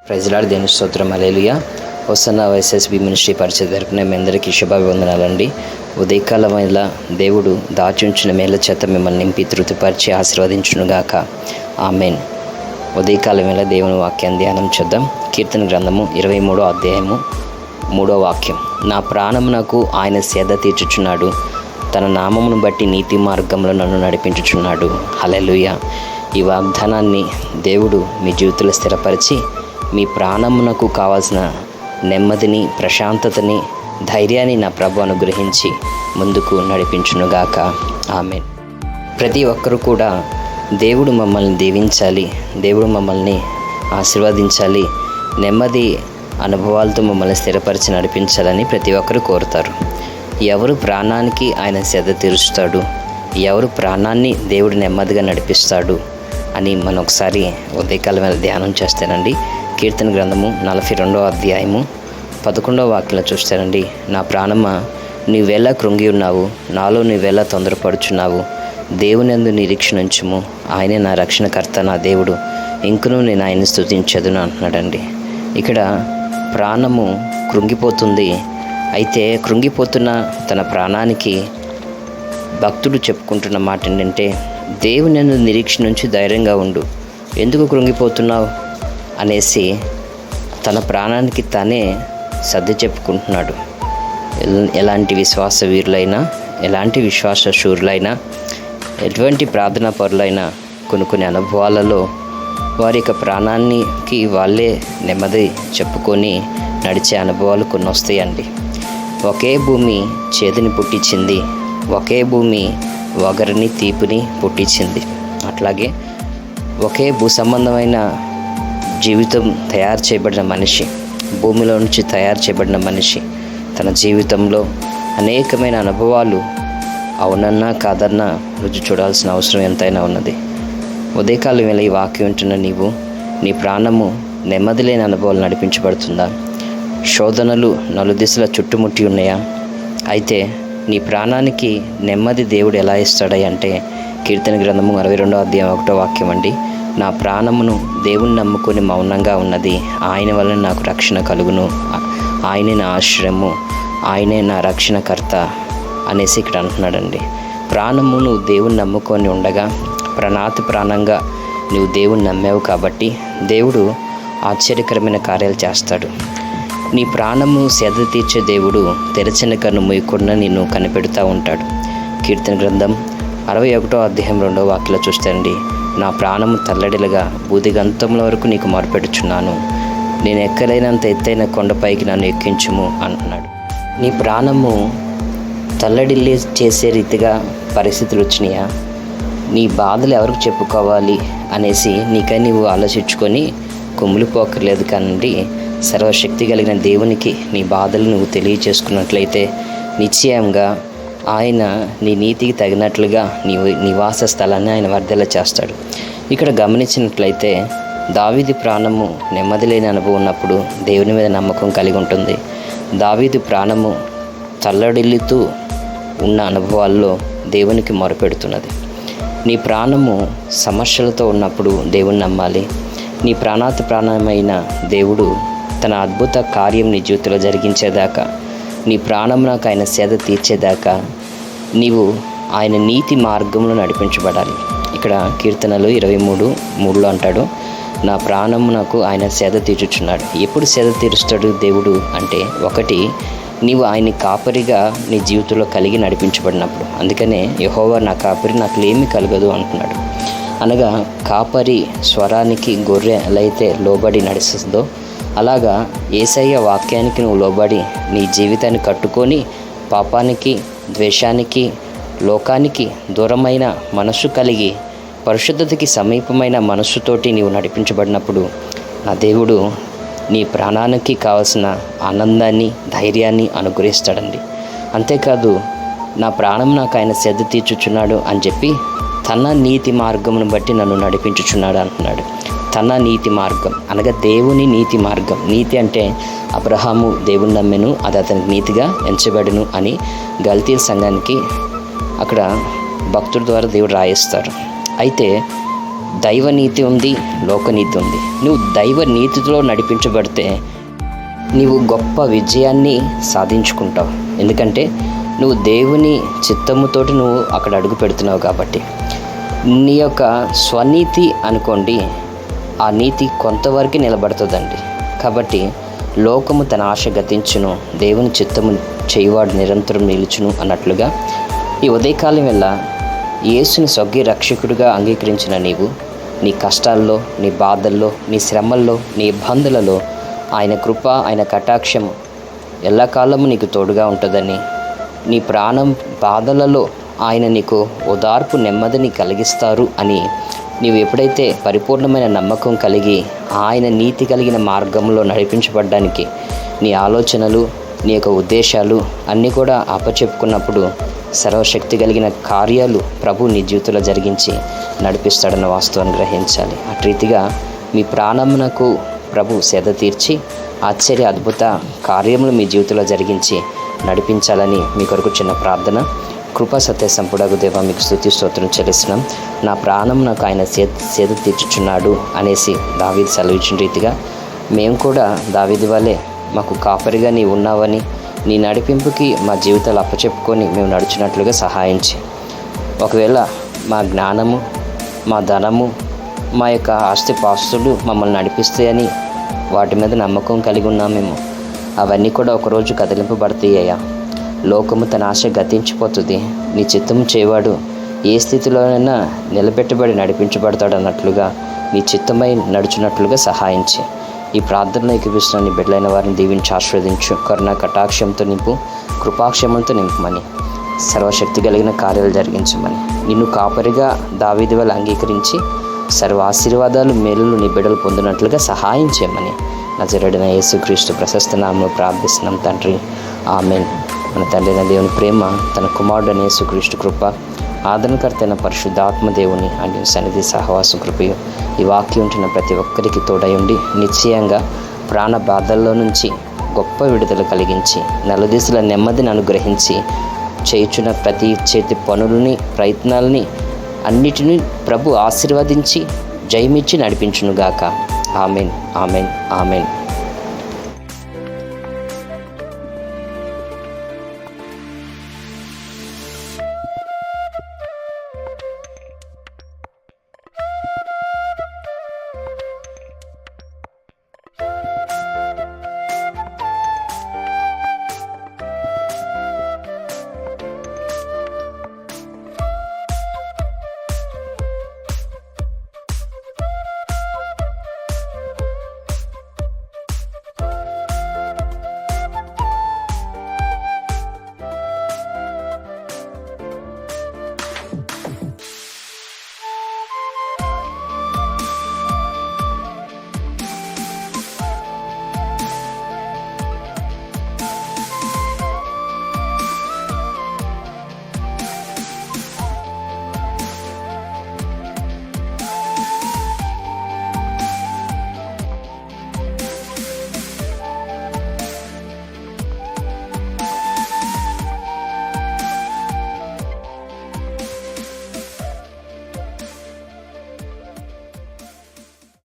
Praise lord, దేవుని స్తోత్రం, హల్లెలూయా. Hosanna వైఎస్ఎస్బి ministry పరిచయం తరపున మీ అందరికీ శుభాభివందనాలండి. ఉదయకాలం వేళ దేవుడు దాచుంచిన మేళ్ళ చేత మిమ్మల్ని నింపి తృప్తిపరిచి ఆశీర్వదించునుగాక. ఆమేన్. ఉదయకాలం వేళ దేవుని వాక్యాన్ని ధ్యానం చేద్దాం. కీర్తన గ్రంథము 23వ అధ్యాయము 3వ వాక్యం. నా ప్రాణమునకు ఆయన సేద తీర్చుచున్నాడు, తన నామమును బట్టి నీతి మార్గంలో నన్ను నడిపించుచున్నాడు. హల్లెలూయా. ఈ వాగ్దానాన్ని దేవుడు మీ జీవితంలో స్థిరపరిచి మీ ప్రాణమునకు కావాల్సిన నెమ్మదిని, ప్రశాంతతని, ధైర్యాన్ని నా ప్రభు అనుగ్రహించి ముందుకు నడిపించునుగాక. ఆమేన్. ప్రతి ఒక్కరూ కూడా దేవుడు మమ్మల్ని దీవించాలి, దేవుడు మమ్మల్ని ఆశీర్వదించాలి, నెమ్మది అనుభవాలతో మమ్మల్ని స్థిరపరిచి నడిపించాలని ప్రతి ఒక్కరు కోరుతారు. ఎవరు ప్రాణానికి ఆయన సేద తీరుస్తాడు, ఎవరు ప్రాణాన్ని దేవుడు నెమ్మదిగా నడిపిస్తాడు అని మనం ఒకసారి ఉదయకాలం మీద ధ్యానం చేస్తానండి. కీర్తన గ్రంథము 42వ అధ్యాయము 11వ వాక్యంలో చూస్తానండి. నా ప్రాణమా, నీవేళ కృంగి ఉన్నావు, నాలో నీవేళ తొందరపడుచున్నావు, దేవునందు నిరీక్షణ ఉంచుము, ఆయనే నా రక్షణకర్త, నా దేవుడు, ఇంకనూ నేను ఆయన్ని స్తుతించదును అంటున్నాడండి. ఇక్కడ ప్రాణము కృంగిపోతుంది. అయితే కృంగిపోతున్న తన ప్రాణానికి భక్తుడు చెప్పుకుంటున్న మాట ఏంటంటే, దేవునందు నిరీక్షణ ఉంచి ధైర్యంగా ఉండు, ఎందుకు కృంగిపోతున్నావు అనేసి తన ప్రాణానికి తానే సర్ది చెప్పుకుంటున్నాడు. ఎలాంటి విశ్వాస వీరులైనా, ఎలాంటి విశ్వాస శూరులైనా, ఎటువంటి ప్రార్థనా పరులైనా కొన్ని అనుభవాలలో వారి యొక్క ప్రాణానికి వాళ్ళే నెమ్మది చెప్పుకొని నడిచే అనుభవాలు కొన్ని వస్తాయండి. ఒకే భూమి చేదుని పుట్టించింది, ఒకే భూమి వగరుని తీపిని పుట్టించింది. అట్లాగే ఒకే భూ సంబంధమైన జీవితం తయారు చేయబడిన మనిషి, భూమిలో నుంచి తయారు చేయబడిన మనిషి తన జీవితంలో అనేకమైన అనుభవాలు అవునన్నా కాదన్నా రుచి చూడాల్సిన అవసరం ఎంతైనా ఉన్నది. ఉదయకాలం వేళ ఈ వాక్యం వింటున్న నీవు, నీ ప్రాణము నెమ్మది లేని అనుభవాలు నడిపించబడుతుందా? శోధనలు నలుదిశల చుట్టుముట్టి ఉన్నాయా? అయితే నీ ప్రాణానికి నెమ్మది దేవుడు ఎలా ఇస్తాడై అంటే, కీర్తన గ్రంథము 62వ అధ్యాయం 1వ వాక్యం అండి. నా ప్రాణమును దేవుని నమ్ముకొని మౌనంగా ఉన్నది, ఆయన వలన నాకు రక్షణ కలుగును, ఆయనే నా ఆశ్రయము, ఆయనే నా రక్షణకర్త అనేసి ఇక్కడ అంటున్నాడండి. ప్రాణమును దేవుని నమ్ముకొని ఉండగా, ప్రాణంగా నువ్వు దేవుని నమ్మావు కాబట్టి దేవుడు ఆశ్చర్యకరమైన కార్యాలు చేస్తాడు. నీ ప్రాణము సేద తీర్చే దేవుడు తెరచిన కన్ను మూయకుండా నిన్ను కనిపెడుతూ ఉంటాడు. కీర్తన గ్రంథం 61వ అధ్యాయం 2వ వాక్యంలో చూస్తాండి. నా ప్రాణము తల్లడిలుగా బూదిగంతముల వరకు నీకు మొరపెడుచున్నాను, నేను ఎక్కలేనంత ఎత్తైన కొండపైకి నన్ను ఎక్కించుము అంటున్నాడు. నీ ప్రాణము తల్లడిల్లి చేసే రీతిగా పరిస్థితులు వచ్చినాయా? నీ బాధలు ఎవరికి చెప్పుకోవాలి అనేసి నీకై నీవు ఆలోచించుకొని కుమిలిపోకర్లేదు కానండి. సర్వశక్తి కలిగిన దేవునికి నీ బాధలు నువ్వు తెలియచేసుకున్నట్లయితే నిశ్చయంగా ఆయన నీ నీతికి తగినట్లుగా నీ నివాస స్థలాన్ని ఆయన వర్ధల చేస్తాడు. ఇక్కడ గమనించినట్లయితే దావీదు ప్రాణము నెమ్మది లేని అనుభవం ఉన్నప్పుడు దేవుని మీద నమ్మకం కలిగి ఉంటుంది. దావీదు ప్రాణము తల్లడిల్లుతూ ఉన్న అనుభవాల్లో దేవునికి మొరపెడుతున్నది. నీ ప్రాణము సమస్యలతో ఉన్నప్పుడు దేవుని నమ్మాలి. నీ ప్రాణమైన దేవుడు తన అద్భుత కార్యం నీ జీవితంలో జరిగించేదాకా, నీ ప్రాణమునకు ఆయన సేద తీర్చేదాకా నీవు ఆయన నీతి మార్గంలో నడిపించబడాలి. ఇక్కడ కీర్తనలు 23:3 అంటాడు, నా ప్రాణమునకు ఆయన సేద తీర్చుచున్నాడు. ఎప్పుడు సేద తీరుస్తాడు దేవుడు అంటే, ఒకటి నీవు ఆయన్ని కాపరిగా నీ జీవితంలో కలిగి నడిపించబడినప్పుడు. అందుకనే యెహోవా నా కాపరి, నాకు ఏమీ కలగదు అంటున్నాడు. అనగా కాపరి స్వరానికి గొర్రె ఎలా అయితే లోబడి నడుస్తుందో, అలాగా యేసయ్య వాక్యానికి నువ్వు లోబడి నీ జీవితాన్ని కట్టుకొని పాపానికి, ద్వేషానికి, లోకానికి దూరమైన మనస్సు కలిగి పరిశుద్ధతకి సమీపమైన మనస్సుతోటి నీవు నడిపించబడినప్పుడు నా దేవుడు నీ ప్రాణానికి కావలసిన ఆనందాన్ని, ధైర్యాన్ని అనుగ్రహిస్తాడండి. అంతేకాదు నా ప్రాణం నాకు ఆయన సేద తీర్చుచున్నాడు అని చెప్పి తన నీతి మార్గమును బట్టి నన్ను నడిపించుచున్నాడు అంటున్నాడు. తన నీతి మార్గం అనగా దేవుని నీతి మార్గం. నీతి అంటే అబ్రహాము దేవుని నమ్మెను, అది అతనికి నీతిగా ఎంచబడును అని గల్తీల సంఘానికి అక్కడ భక్తుడి ద్వారా దేవుడు రాయిస్తారు. అయితే దైవనీతి ఉంది, లోకనీతి ఉంది. నువ్వు దైవ నీతిలో నడిపించబడితే నీవు గొప్ప విజయాన్ని సాధించుకుంటావు. ఎందుకంటే నువ్వు దేవుని చిత్తముతోటి నువ్వు అక్కడ అడుగు పెడుతున్నావు కాబట్టి. నీ యొక్క స్వనీతి అనుకోండి, ఆ నీతి కొంతవరకు నిలబడుతుందండి. కాబట్టి లోకము తన ఆశ గతించును, దేవుని చిత్తము చేయువాడు నిరంతరం నిలుచును అన్నట్లుగా ఈ ఉదయకాలం వల్ల యేసుని స్వర్గీయ రక్షకుడిగా అంగీకరించిన నీవు నీ కష్టాల్లో, నీ బాధల్లో, నీ శ్రమల్లో, నీ ఇబ్బందులలో ఆయన కృప, ఆయన కటాక్షము ఎల్లకాలము నీకు తోడుగా ఉంటుందని, నీ ప్రాణం బాధలలో ఆయన నీకు ఓదార్పు, నెమ్మదిని కలిగిస్తారు అని నీవు ఎప్పుడైతే పరిపూర్ణమైన నమ్మకం కలిగి ఆయన నీతి కలిగిన మార్గంలో నడిపించబడడానికి నీ ఆలోచనలు, నీ యొక్క ఉద్దేశాలు అన్నీ కూడా అప్పచెప్పుకున్నప్పుడు సర్వశక్తి కలిగిన కార్యాలు ప్రభు నీ జీవితంలో జరిగించి నడిపిస్తాడన్న వాస్తవాన్ని గ్రహించాలి. అటు రీతిగా మీ ప్రాణమునకు ప్రభు సేద తీర్చి ఆశ్చర్య అద్భుత కార్యములు మీ జీవితంలో జరిగించి నడిపించాలని మీ కొరకు చిన్న ప్రార్థన. కృపా సత్య సంపుడగు దేవా, మీకు స్తుతి స్తోత్రం చెల్లిస్తున్నాం. నా ప్రాణం నాకు ఆయన సేద తీర్చుచున్నాడు అనేసి దావీదు సెలవిచ్చిన రీతిగా మేము కూడా దావీదు వలె మాకు కాపరిగా నీ ఉన్నావని, నీ నడిపింపుకి మా జీవితాలు అప్పచెప్పుకొని మేము నడిచినట్లుగా సహాయించి, ఒకవేళ మా జ్ఞానము, మా ధనము, మా యొక్క ఆస్తిపాస్తులు మమ్మల్ని నడిపిస్తాయని వాటి మీద నమ్మకం కలిగి ఉన్నామేమో, అవన్నీ కూడా ఒకరోజు కదిలింపబడతాయ్యా. లోకము తన ఆశ గతించిపోతుంది, నీ చిత్తము చేయవాడు ఏ స్థితిలోనైనా నిలబెట్టబడి నడిపించబడతాడు అన్నట్లుగా నీ చిత్తమై నడుచున్నట్లుగా సహాయించి ఈ ప్రార్థనలో ఎక్కిపిస్తున్న నీ బిడ్డలైన వారిని దీవించి ఆశీర్వదించు. కరుణ కటాక్షంతో నింపు, కృపాక్షమంతో నింపమని, సర్వశక్తి కలిగిన కార్యాలు జరిగించమని, నిన్ను కాపరిగా దావీదు వలె అంగీకరించి సర్వ ఆశీర్వాదాలు, మేలులు నీ బిడ్డలు పొందినట్లుగా సహాయం చేయమని నజరేయుడైన యేసుక్రీస్తు ప్రశస్త నామములో ప్రార్థిస్తున్నాం తండ్రి, ఆమేన్. మన తండ్రి అయిన దేవుని ప్రేమ, తన కుమారుడైన యేసుక్రీస్తు కృప, ఆదరణకర్త అయిన పరిశుద్ధాత్మ దేవుని ఆయన సన్నిధి సహవాసం కృపయు ఈ వాక్యం ఉంటున్న ప్రతి ఒక్కరికి తోడై ఉండి నిశ్చయంగా ప్రాణ బాధల్లో నుంచి గొప్ప విడుదల కలిగించి నలుదిశల నెమ్మదిని అనుగ్రహించి చేయుచున్న ప్రతి చేతి పనులని, ప్రయత్నాలని అన్నిటినీ ప్రభు ఆశీర్వదించి జయమిచ్చి నడిపించునుగాక. Amen, amen, amen.